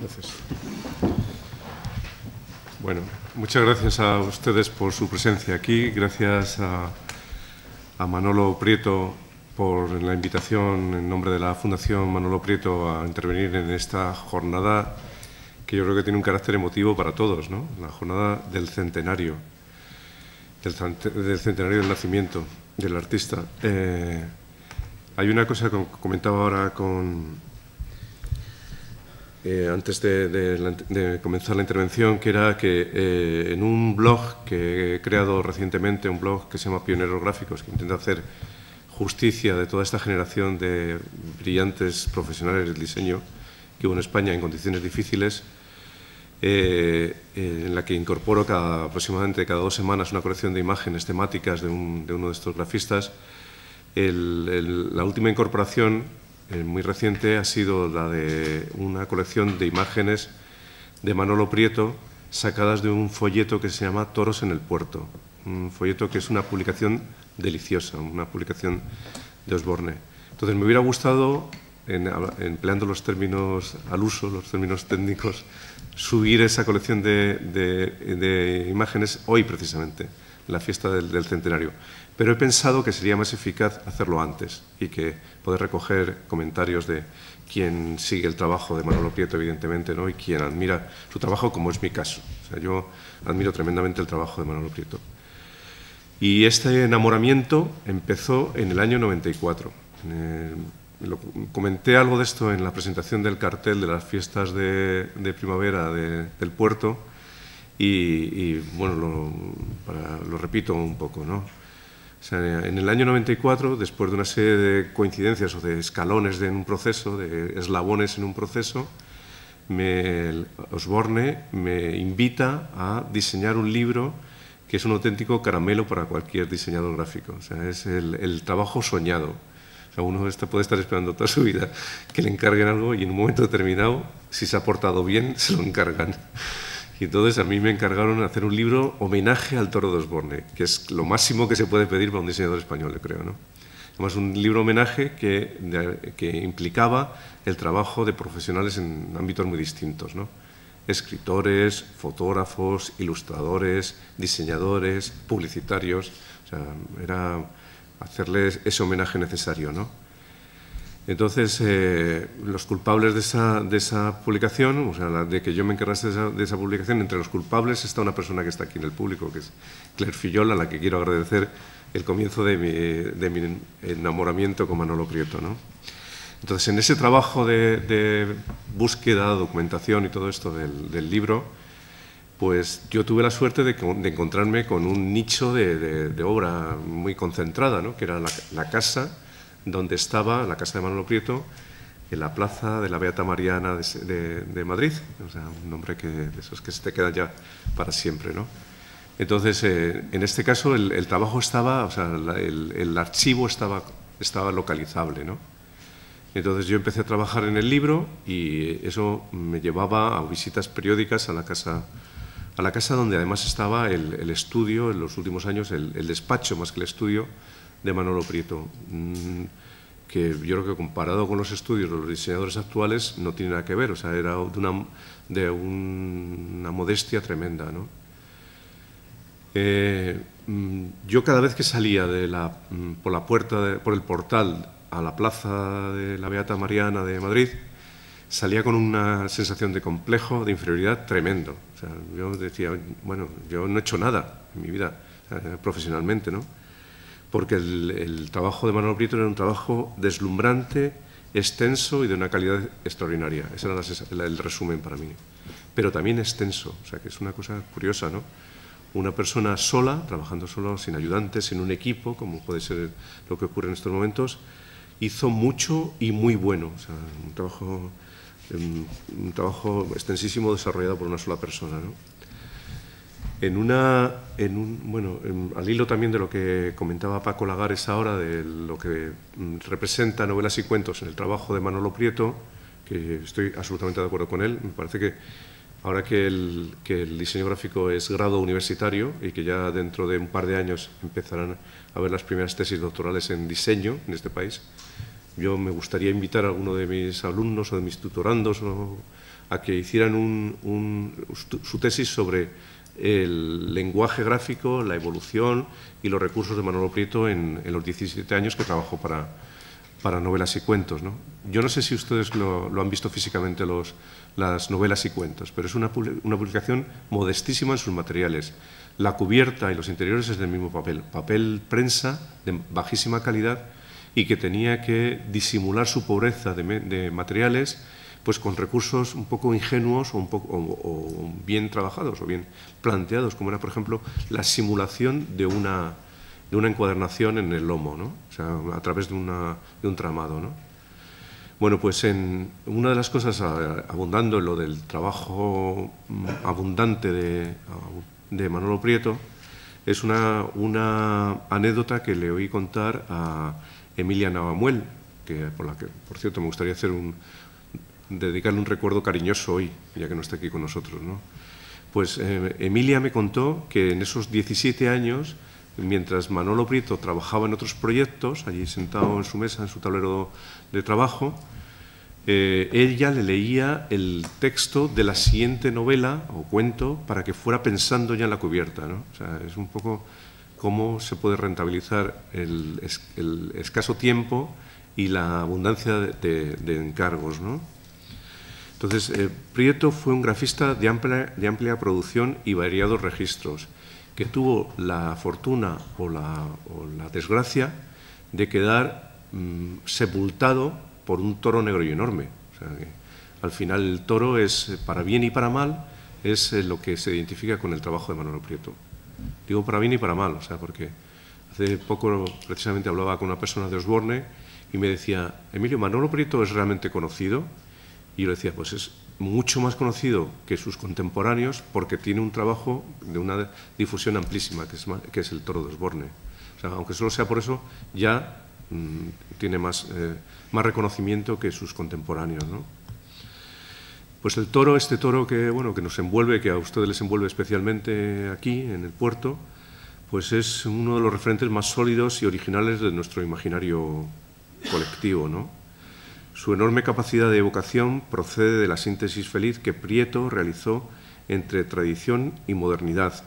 Gracias. Bueno, muchas gracias a ustedes por su presencia aquí. Gracias a Manolo Prieto por la invitación en nombre de la Fundación Manolo Prieto a intervenir en esta jornada que yo creo que tiene un carácter emotivo para todos, ¿no? La jornada del centenario, del centenario del nacimiento del artista. Hay una cosa que comentaba ahora antes de comenzar la intervención, que era que en un blog que he creado recientemente, un blog que se llama Pioneros Gráficos, que intenta hacer justicia de toda esta generación de brillantes profesionales del diseño que hubo en España en condiciones difíciles, en la que incorporo aproximadamente cada 2 semanas una colección de imágenes temáticas de uno de estos grafistas. La última incorporación, muy reciente, ha sido la de una colección de imágenes de Manolo Prieto sacadas de un folleto que se llama Toros en el Puerto, un folleto que es una publicación deliciosa, una publicación de Osborne. Entonces me hubiera gustado, empleando los términos al uso, los términos técnicos, subir esa colección de imágenes hoy precisamente, en la fiesta del centenario. Pero he pensado que sería más eficaz hacerlo antes y que poder recoger comentarios de quien sigue el trabajo de Manolo Prieto, evidentemente, ¿no? Y quien admira su trabajo, como es mi caso. O sea, yo admiro tremendamente el trabajo de Manolo Prieto. Y este enamoramiento empezó en el año 94. Comenté algo de esto en la presentación del cartel de las fiestas de primavera del puerto y bueno, lo repito un poco, ¿no? O sea, en el año 94, después de una serie de coincidencias o de escalones en un proceso, de eslabones en un proceso, Osborne me invita a diseñar un libro que es un auténtico caramelo para cualquier diseñador gráfico. O sea, es el trabajo soñado. O sea, uno puede estar esperando toda su vida que le encarguen algo y en un momento determinado, si se ha portado bien, se lo encargan. Y entonces a mí me encargaron hacer un libro homenaje al toro de Osborne, que es lo máximo que se puede pedir para un diseñador español, yo creo, ¿no? Además, un libro homenaje que implicaba el trabajo de profesionales en ámbitos muy distintos, ¿no? Escritores, fotógrafos, ilustradores, diseñadores, publicitarios. O sea, era hacerles ese homenaje necesario, ¿no? Entonces, los culpables de esa publicación, o sea, de que yo me encargase de esa publicación, entre los culpables está una persona que está aquí en el público, que es Claire Fillol, a la que quiero agradecer el comienzo de mi enamoramiento con Manolo Prieto, ¿no? Entonces, en ese trabajo de búsqueda, documentación y todo esto del libro, pues yo tuve la suerte de encontrarme con un nicho de obra muy concentrada, ¿no? Que era la casa donde estaba, la casa de Manolo Prieto, en la plaza de la Beata Mariana de Madrid, o sea, un nombre de esos que se te quedan ya para siempre, ¿no? Entonces, en este caso, el trabajo estaba, o sea, el archivo estaba localizable, ¿no? Entonces yo empecé a trabajar en el libro y eso me llevaba a visitas periódicas a la casa donde además estaba el estudio, en los últimos años, el despacho más que el estudio de Manolo Prieto, que yo creo que comparado con los estudios de los diseñadores actuales no tiene nada que ver, o sea, era de una modestia tremenda, ¿no? Yo cada vez que salía por el portal a la plaza de la Beata Mariana de Madrid, salía con una sensación de complejo, de inferioridad tremendo. O sea, yo decía, bueno, yo no he hecho nada en mi vida, profesionalmente, ¿no? Porque el trabajo de Manolo Prieto era un trabajo deslumbrante, extenso y de una calidad extraordinaria. Ese era el resumen para mí. Pero también extenso, o sea, que es una cosa curiosa, ¿no? Una persona sola, trabajando solo, sin ayudantes, sin un equipo, como puede ser lo que ocurre en estos momentos, hizo mucho y muy bueno. O sea, un trabajo extensísimo desarrollado por una sola persona, ¿no? Al hilo también de lo que comentaba Paco Lagares ahora, de lo que representa novelas y cuentos en el trabajo de Manolo Prieto, que estoy absolutamente de acuerdo con él. Me parece que ahora que el diseño gráfico es grado universitario y que ya dentro de un par de años empezarán a haber las primeras tesis doctorales en diseño en este país, Yo me gustaría invitar a alguno de mis alumnos o de mis tutorandos a que hicieran su tesis sobre el lenguaje gráfico, la evolución y los recursos de Manolo Prieto en los 17 años que trabajó para novelas y cuentos, ¿no? Yo no sé si ustedes lo han visto físicamente las novelas y cuentos, pero es una publicación modestísima en sus materiales. La cubierta y los interiores es del mismo papel prensa de bajísima calidad y que tenía que disimular su pobreza de materiales pues con recursos un poco ingenuos o bien trabajados o bien planteados, como era, por ejemplo, la simulación de una encuadernación en el lomo, ¿no? O sea, a través de un tramado, ¿no? Bueno, pues una de las cosas, abundando en lo del trabajo abundante de Manolo Prieto, es una anécdota que le oí contar a Emilia Navamuel, por la que, por cierto, me gustaría dedicarle un recuerdo cariñoso hoy, ya que no está aquí con nosotros, ¿no? Pues Emilia me contó que en esos 17 años, mientras Manolo Prieto trabajaba en otros proyectos, allí sentado en su mesa, en su tablero de trabajo, ella le leía el texto de la siguiente novela o cuento para que fuera pensando ya en la cubierta, ¿no? O sea, es un poco cómo se puede rentabilizar el escaso tiempo y la abundancia de encargos, ¿no? Entonces, Prieto fue un grafista de amplia producción y variados registros, que tuvo la fortuna o la desgracia de quedar sepultado por un toro negro y enorme. O sea, que al final el toro es, para bien y para mal, es lo que se identifica con el trabajo de Manolo Prieto. Digo para bien y para mal, o sea, porque hace poco precisamente hablaba con una persona de Osborne y me decía, Emilio, ¿Manolo Prieto es realmente conocido? Y yo le decía, pues es mucho más conocido que sus contemporáneos porque tiene un trabajo de una difusión amplísima, que es el toro de Osborne. O sea, aunque solo sea por eso, ya tiene más reconocimiento que sus contemporáneos, ¿no? Pues el toro, este toro que nos envuelve, que a ustedes les envuelve especialmente aquí, en el puerto, pues es uno de los referentes más sólidos y originales de nuestro imaginario colectivo, ¿no? Su enorme capacidad de evocación procede de la síntesis feliz que Prieto realizó entre tradición y modernidad,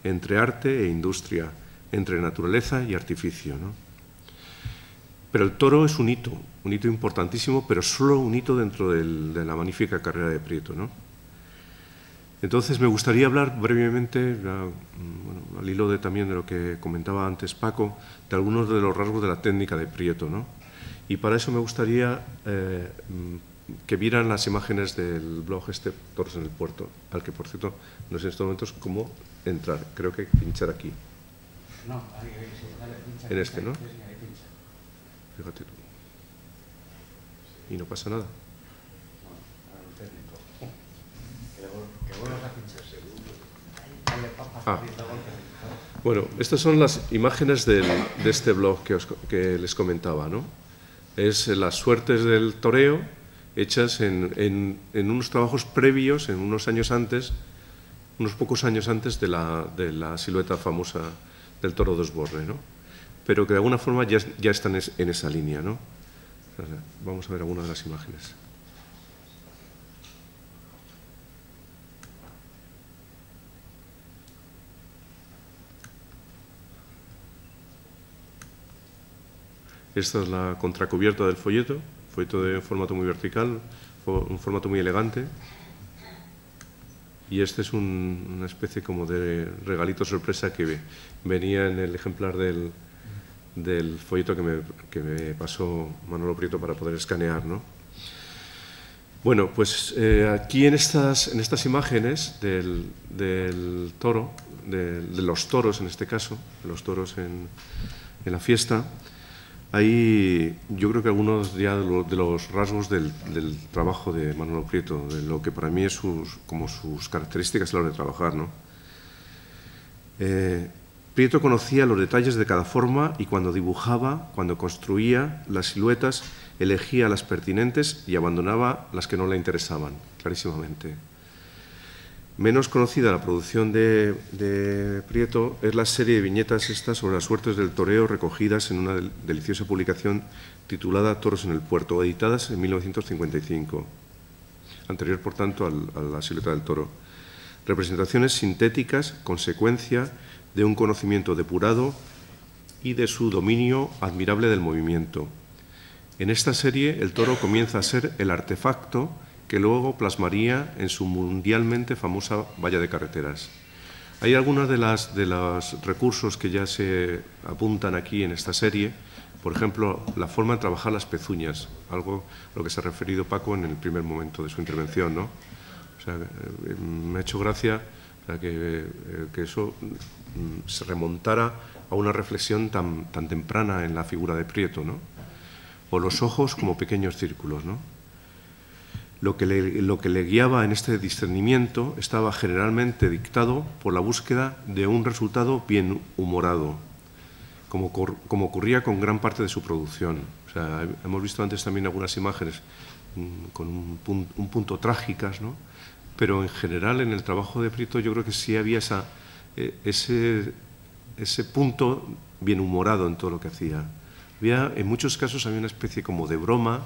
entre arte e industria, entre naturaleza y artificio, ¿no? Pero el toro es un hito importantísimo, pero solo un hito dentro de la magnífica carrera de Prieto, ¿no? Entonces me gustaría hablar brevemente, al hilo también de lo que comentaba antes Paco, de algunos de los rasgos de la técnica de Prieto, ¿no? Y para eso me gustaría que vieran las imágenes del blog Toros en el Puerto, al que, por cierto, no sé en estos momentos cómo entrar. Creo que hay que pinchar aquí. No, pincha. En este, ¿no? Fíjate tú. Y no pasa nada. Bueno, estas son las imágenes de este blog que les comentaba, ¿no? Es las suertes del toreo hechas en unos trabajos previos, en unos años antes, unos pocos años antes de la silueta famosa del toro de Osborne, ¿no? Pero que de alguna forma ya están en esa línea, ¿no? Vamos a ver alguna de las imágenes. Esta es la contracubierta del folleto de formato muy vertical, un formato muy elegante. Y este es una especie como de regalito sorpresa que venía en el ejemplar del folleto que me pasó Manolo Prieto para poder escanear, ¿no? Bueno, pues aquí en estas imágenes del toro, de los toros en este caso, los toros en la fiesta, hay, yo creo que algunos ya de los rasgos del trabajo de Manolo Prieto, de lo que para mí es como sus características a la hora de trabajar, ¿no? Prieto conocía los detalles de cada forma y cuando dibujaba, cuando construía las siluetas, elegía las pertinentes y abandonaba las que no le interesaban, clarísimamente. Menos conocida la producción de Prieto es la serie de viñetas estas sobre las suertes del toreo recogidas en una deliciosa publicación titulada Toros en el Puerto, editadas en 1955, anterior, por tanto, a la silueta del toro. Representaciones sintéticas, consecuencia de un conocimiento depurado y de su dominio admirable del movimiento. En esta serie, el toro comienza a ser el artefacto que luego plasmaría en su mundialmente famosa valla de carreteras. Hay algunos de los recursos que ya se apuntan aquí en esta serie, por ejemplo, la forma de trabajar las pezuñas, algo a lo que se ha referido Paco en el primer momento de su intervención, ¿no? O sea, me ha hecho gracia que eso se remontara a una reflexión tan temprana en la figura de Prieto, ¿no? O los ojos como pequeños círculos, ¿no? Lo que le guiaba en este discernimiento estaba generalmente dictado por la búsqueda de un resultado bien humorado, como ocurría con gran parte de su producción. O sea, hemos visto antes también algunas imágenes con un punto trágicas, ¿no? Pero en general en el trabajo de Prieto yo creo que sí había ese punto bien humorado en todo lo que hacía. En muchos casos había una especie como de broma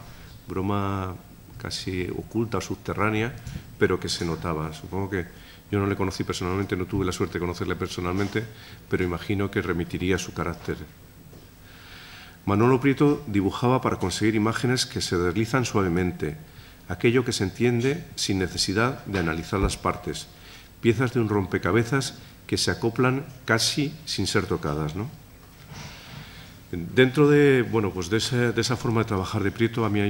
casi oculta o subterránea, pero que se notaba. Supongo que yo no le conocí personalmente, no tuve la suerte de conocerle personalmente, pero imagino que remitiría a su carácter. Manolo Prieto dibujaba para conseguir imágenes que se deslizan suavemente, aquello que se entiende sin necesidad de analizar las partes, piezas de un rompecabezas que se acoplan casi sin ser tocadas, ¿no? Dentro de esa forma de trabajar de Prieto, a mí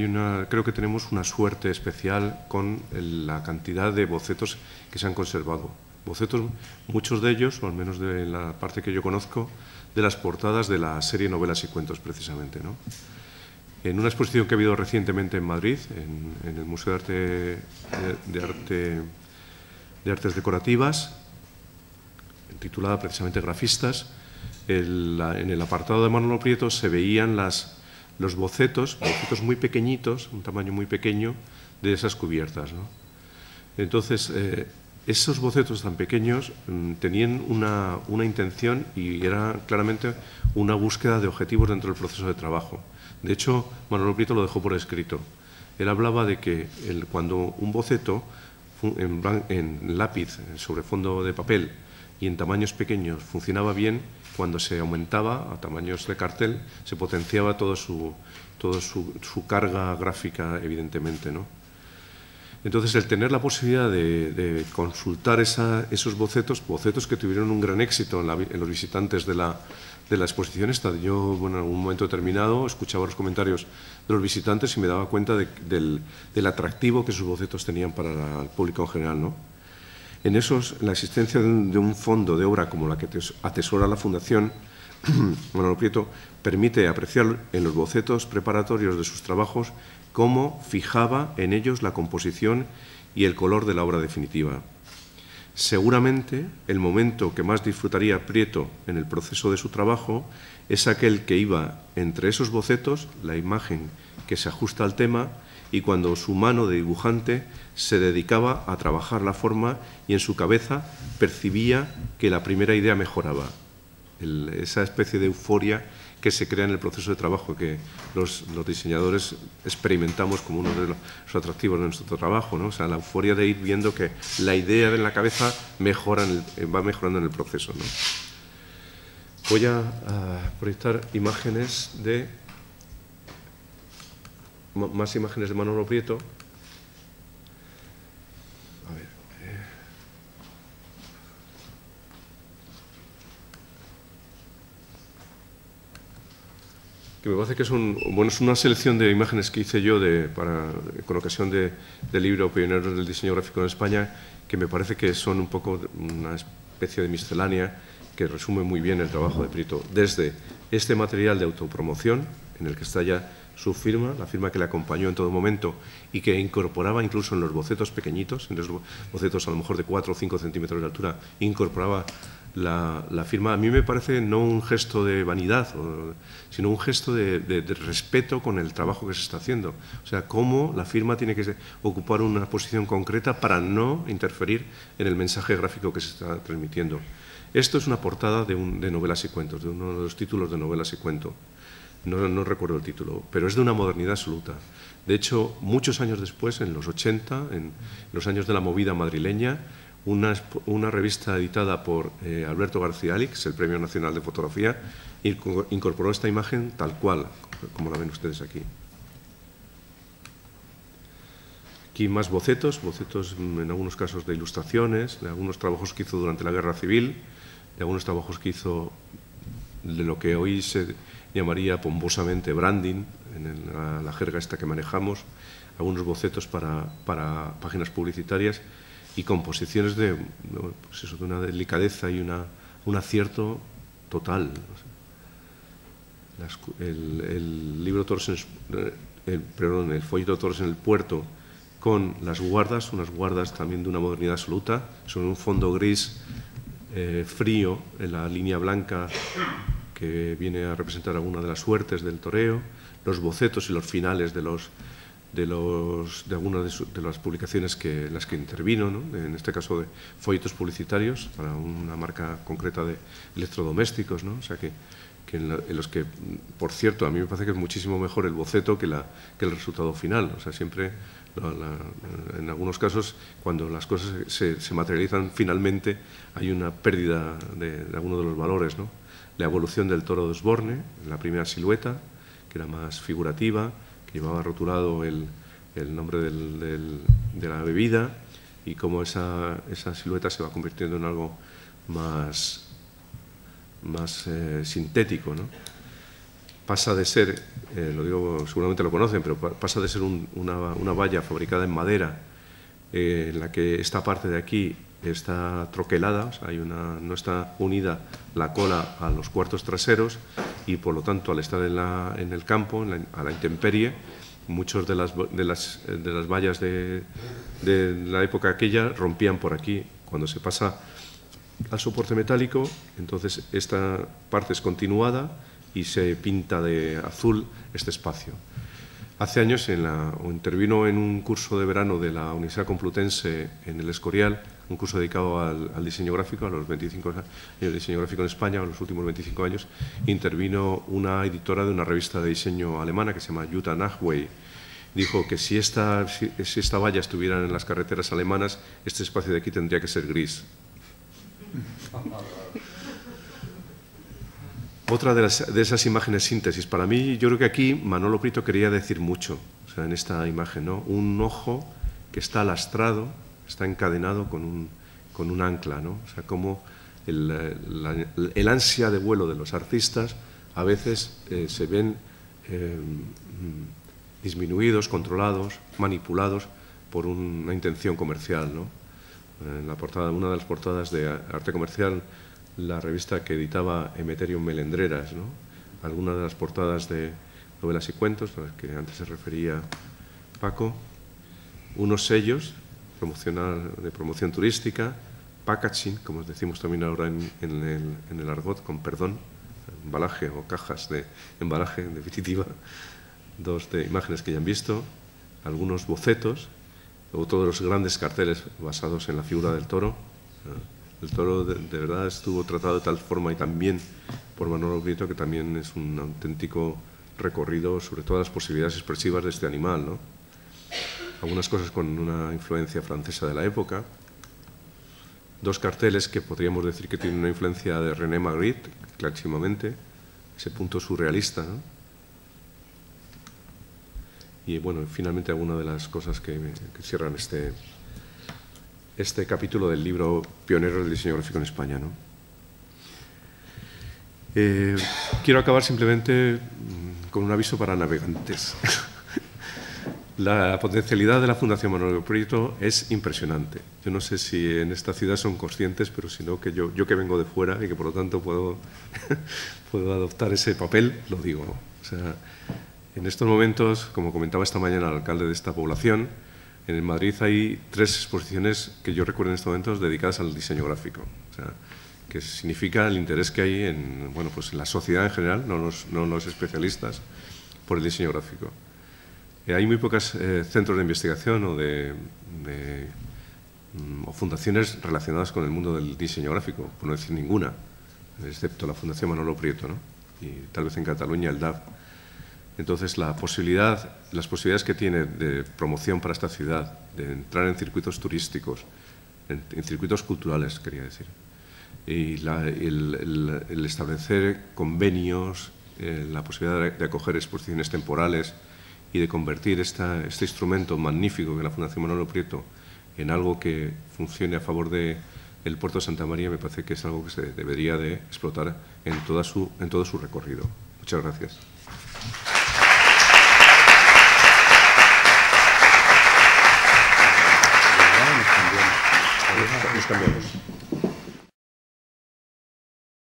creo que tenemos una suerte especial con la cantidad de bocetos que se han conservado. Bocetos, muchos de ellos, o al menos de la parte que yo conozco, de las portadas de la serie Novelas y Cuentos, precisamente, ¿no? En una exposición que ha habido recientemente en Madrid, en el Museo de Artes Decorativas, titulada precisamente Grafistas, en el apartado de Manolo Prieto se veían los bocetos muy pequeñitos, un tamaño muy pequeño, de esas cubiertas, ¿no? Entonces, esos bocetos tan pequeños tenían una intención y era claramente una búsqueda de objetivos dentro del proceso de trabajo. De hecho, Manolo Prieto lo dejó por escrito. Él hablaba de que cuando un boceto en lápiz sobre fondo de papel y en tamaños pequeños funcionaba bien, cuando se aumentaba a tamaños de cartel se potenciaba toda su carga gráfica, evidentemente, ¿no? Entonces, el tener la posibilidad de consultar esos bocetos que tuvieron un gran éxito en los visitantes de la exposición esta. Yo, en algún momento determinado, escuchaba los comentarios de los visitantes y me daba cuenta del atractivo que esos bocetos tenían para el público en general, ¿no? En la existencia de un fondo de obra como la que atesora la Fundación Manolo Prieto permite apreciar en los bocetos preparatorios de sus trabajos cómo fijaba en ellos la composición y el color de la obra definitiva. Seguramente el momento que más disfrutaría Prieto en el proceso de su trabajo es aquel que iba entre esos bocetos, la imagen que se ajusta al tema, y cuando su mano de dibujante se dedicaba a trabajar la forma y en su cabeza percibía que la primera idea mejoraba. Esa especie de euforia que se crea en el proceso de trabajo, que los diseñadores experimentamos como uno de los atractivos de nuestro trabajo, ¿no? O sea, la euforia de ir viendo que la idea en la cabeza va mejorando en el proceso, ¿no? Voy a proyectar imágenes más imágenes de Manolo Prieto. A ver. Que me parece que es una selección de imágenes que hice yo con ocasión del libro Pioneros del Diseño Gráfico en España, que me parece que son un poco una especie de miscelánea que resume muy bien el trabajo de Prieto, desde este material de autopromoción, en el que está ya su firma, la firma que le acompañó en todo momento y que incorporaba incluso en los bocetos pequeñitos, en los bocetos a lo mejor de 4 o 5 centímetros de altura, incorporaba la firma. A mí me parece no un gesto de vanidad, sino un gesto de respeto con el trabajo que se está haciendo. O sea, cómo la firma tiene que ocupar una posición concreta para no interferir en el mensaje gráfico que se está transmitiendo. Esto es una portada de novelas y cuentos, de uno de los títulos de novelas y cuentos. No recuerdo el título, pero es de una modernidad absoluta. De hecho, muchos años después, en los 80, en los años de la movida madrileña, una revista editada por Alberto García Alix, el Premio Nacional de Fotografía, incorporó esta imagen tal cual, como la ven ustedes aquí. Aquí más bocetos en algunos casos de ilustraciones, de algunos trabajos que hizo durante la Guerra Civil, de algunos trabajos que hizo de lo que hoy se llamaría pomposamente branding, en la jerga esta que manejamos, algunos bocetos para páginas publicitarias y composiciones de una delicadeza y un acierto total. El libro el folleto Toros en el puerto, con las guardas, unas guardas también de una modernidad absoluta, sobre un fondo gris frío, en la línea blanca que viene a representar alguna de las suertes del toreo, los bocetos y los finales de algunas de las publicaciones en las que intervino, ¿no? En este caso de folletos publicitarios para una marca concreta de electrodomésticos, ¿no? O sea en los que, por cierto, a mí me parece que es muchísimo mejor el boceto que el resultado final. O sea, siempre, en algunos casos, cuando las cosas se materializan finalmente, hay una pérdida de alguno de los valores, ¿no? La evolución del toro de Osborne, la primera silueta, que era más figurativa, que llevaba rotulado el nombre de la bebida, y cómo esa silueta se va convirtiendo en algo más sintético, ¿no? Pasa de ser, lo digo, seguramente lo conocen, pero pasa de ser una valla fabricada en madera, en la que esta parte de aquí está troquelada, o sea, no está unida la cola a los cuartos traseros, y por lo tanto, al estar en el campo, a la intemperie, muchos de las vallas de la época aquella rompían por aquí. Cuando se pasa al soporte metálico, entonces esta parte es continuada y se pinta de azul este espacio. Hace años intervino en un curso de verano de la Universidad Complutense en el Escorial, un curso dedicado al diseño gráfico, a los 25 años de diseño gráfico en España, a los últimos 25 años. Intervino una editora de una revista de diseño alemana que se llama Jutta Nachwey. Dijo que si esta valla estuviera en las carreteras alemanas, este espacio de aquí tendría que ser gris. Otra de esas imágenes síntesis. Para mí, yo creo que aquí Manolo Prieto quería decir mucho, o sea, en esta imagen, ¿no? Un ojo que está lastrado, está encadenado con un ancla, ¿no? O sea, como el ansia de vuelo de los artistas a veces se ven disminuidos, controlados, manipulados por una intención comercial, ¿no? En una de las portadas de Arte Comercial, la revista que editaba Emeterio Melendreras, ¿no? Algunas de las portadas de novelas y cuentos, a las que antes se refería Paco, unos sellos de promoción turística, packaging, como decimos también ahora en el argot, con perdón, embalaje o cajas de embalaje, en definitiva, dos de imágenes que ya han visto, algunos bocetos, o todos los grandes carteles basados en la figura del toro. El toro de verdad estuvo tratado de tal forma y también por Manolo Prieto, que también es un auténtico recorrido sobre todas las posibilidades expresivas de este animal, ¿no? Algunas cosas con una influencia francesa de la época. Dos carteles que podríamos decir que tienen una influencia de René Magritte, clarísimamente, ese punto surrealista, ¿no? Y bueno, finalmente alguna de las cosas que cierran este capítulo del libro Pioneros del diseño gráfico en España, ¿no? Quiero acabar simplemente con un aviso para navegantes. La potencialidad de la Fundación Manolo Prieto es impresionante. Yo no sé si en esta ciudad son conscientes, pero si no, que yo que vengo de fuera y que por lo tanto puedo, puedo adoptar ese papel, lo digo, ¿no? O sea, en estos momentos, como comentaba esta mañana el alcalde de esta población, en Madrid hay 3 exposiciones que yo recuerdo en estos momentos dedicadas al diseño gráfico. O sea, que significa el interés que hay en, bueno, pues en la sociedad en general, no los especialistas, por el diseño gráfico. Hay muy pocos centros de investigación o fundaciones relacionadas con el mundo del diseño gráfico, por no decir ninguna, excepto la Fundación Manolo Prieto, ¿no? Y tal vez en Cataluña el DAB. Entonces, las posibilidades que tiene de promoción para esta ciudad, de entrar en circuitos turísticos, en circuitos culturales, quería decir, y el establecer convenios, la posibilidad de acoger exposiciones temporales y de convertir este instrumento magnífico que la Fundación Manolo Prieto en algo que funcione a favor del puerto de Santa María, me parece que es algo que se debería de explotar en todo su recorrido. Muchas gracias.